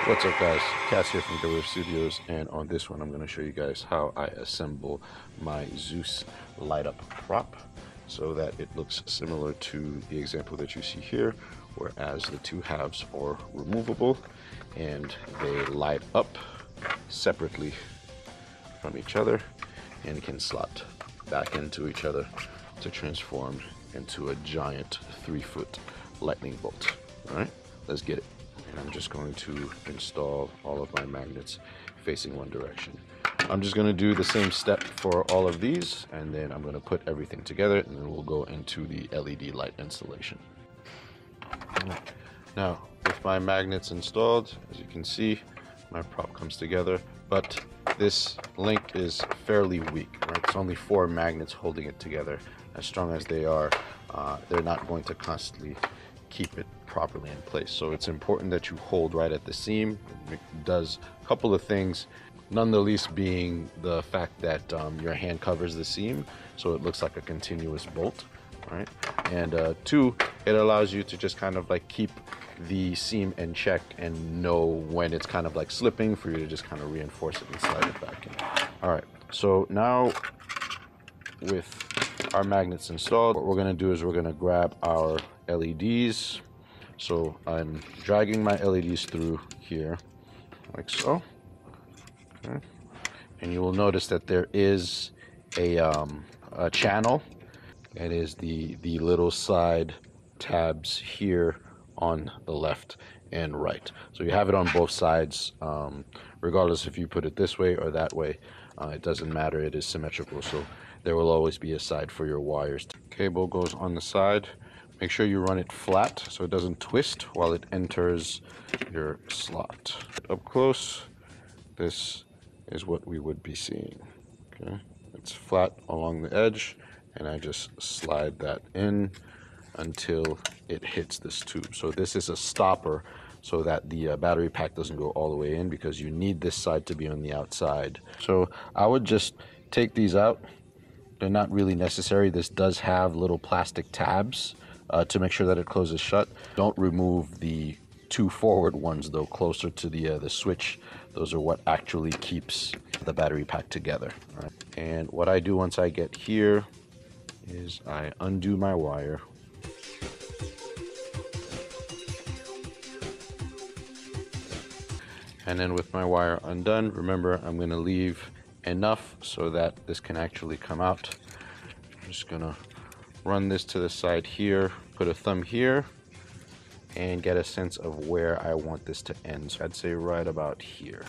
What's up, guys? Cass here from GiveWave Studios, and on this one I'm going to show you guys how I assemble my Zeus light up prop so that it looks similar to the example that you see here, whereas the two halves are removable and they light up separately from each other and can slot back into each other to transform into a giant 3-foot lightning bolt. Alright, let's get it. And I'm just going to install all of my magnets facing one direction. I'm just going to do the same step for all of these, and then I'm going to put everything together, and then we'll go into the LED light installation. Now, with my magnets installed, as you can see, my prop comes together, but this link is fairly weak, right? It's only 4 magnets holding it together. As strong as they are, they're not going to constantly keep it properly in place. So it's important that you hold right at the seam. It does a couple of things, none the least being the fact that your hand covers the seam, so it looks like a continuous bolt, right? And 2, it allows you to just kind of like keep the seam in check and know when it's kind of like slipping for you to just kind of reinforce it and slide it back in. All right, so now with our magnets installed, what we're going to do is we're going to grab our LEDs. So I'm dragging my LEDs through here like so. Okay. And you will notice that there is a channel. It is the little side tabs here on the left and right. So you have it on both sides, regardless if you put it this way or that way. It doesn't matter, it is symmetrical, so there will always be a side for your wires. Cable goes on the side. Make sure you run it flat so it doesn't twist while it enters your slot. Up close, this is what we would be seeing. Okay, it's flat along the edge, and I just slide that in until it hits this tube. So this is a stopper so that the battery pack doesn't go all the way in, because you need this side to be on the outside. So I would just take these out. They're not really necessary. This does have little plastic tabs to make sure that it closes shut. Don't remove the 2 forward ones though, closer to the switch. Those are what actually keeps the battery pack together. Right? And what I do once I get here is I undo my wire. And then with my wire undone, remember, I'm going to leave enough so that this can actually come out. I'm just going to run this to the side here, put a thumb here, and get a sense of where I want this to end. So I'd say right about here.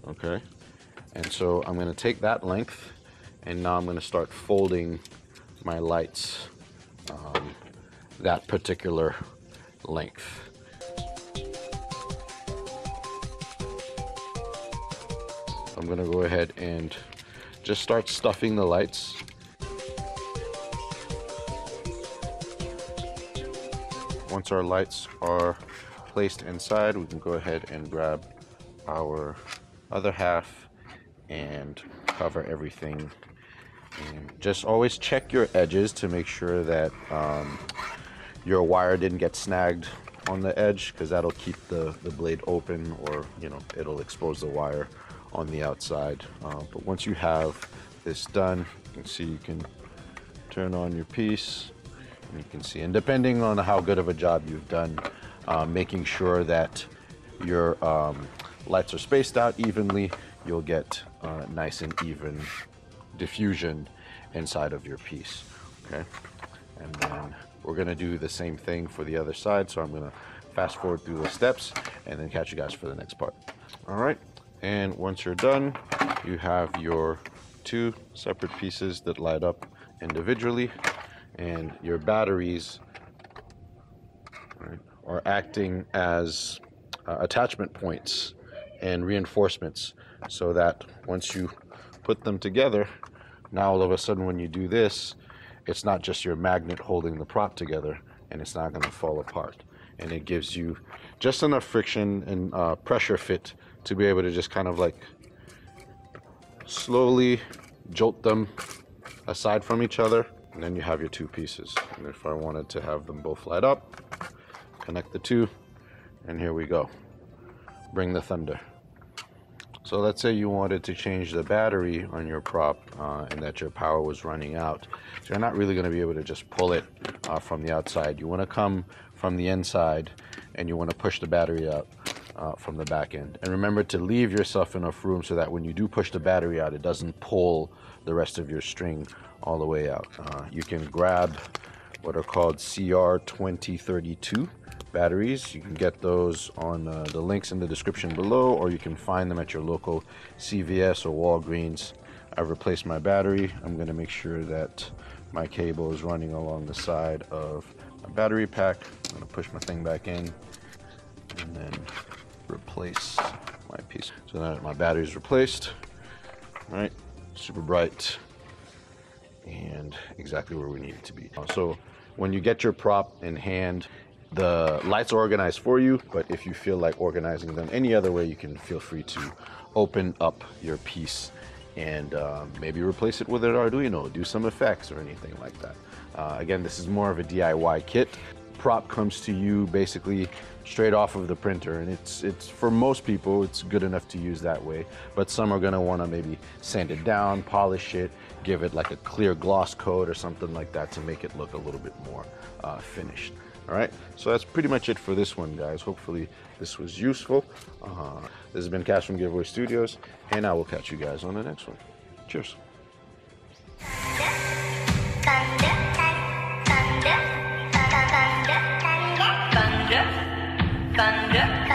Okay, and so I'm going to take that length, and now I'm going to start folding my lights that particular length. I'm going to go ahead and just start stuffing the lights. Once our lights are placed inside, we can go ahead and grab our other half and cover everything. And just always check your edges to make sure that your wire didn't get snagged on the edge, because that'll keep the blade open, or it'll expose the wire on the outside. But once you have this done, you can see you can turn on your piece. You can see, and depending on how good of a job you've done, making sure that your lights are spaced out evenly, you'll get nice and even diffusion inside of your piece. Okay, and then we're going to do the same thing for the other side, so I'm going to fast forward through the steps and then catch you guys for the next part. All right, and once you're done, you have your 2 separate pieces that light up individually, and your batteries, right, are acting as attachment points and reinforcements, so that once you put them together, now all of a sudden when you do this, it's not just your magnet holding the prop together, and it's not going to fall apart. And it gives you just enough friction and pressure fit to be able to just kind of like slowly jolt them aside from each other, and then you have your 2 pieces. And if I wanted to have them both light up, connect the 2, and here we go. bring the thunder. So let's say you wanted to change the battery on your prop and that your power was running out. So you're not really going to be able to just pull it from the outside. You want to come from the inside and you want to push the battery out from the back end. And remember to leave yourself enough room so that when you do push the battery out, it doesn't pull the rest of your string all the way out. You can grab what are called CR2032 batteries. You can get those on the links in the description below, or you can find them at your local CVS or Walgreens. I've replaced my battery. I'm going to make sure that my cable is running along the side of my battery pack. I'm going to push my thing back in and then replace my piece. So now that my battery is replaced, all right, super bright and exactly where we need it to be. So when you get your prop in hand, the lights are organized for you, but if you feel like organizing them any other way, you can feel free to open up your piece and maybe replace it with an Arduino, do some effects or anything like that. Again, this is more of a DIY kit. Prop comes to you basically straight off of the printer, and it's for most people it's good enough to use that way, but some are going to want to maybe sand it down, polish it, give it like a clear gloss coat or something like that to make it look a little bit more finished. All right, so that's pretty much it for this one, guys. Hopefully this was useful. This has been Cash from GiveWave Studios, and I will catch you guys on the next one. Cheers. Thunder.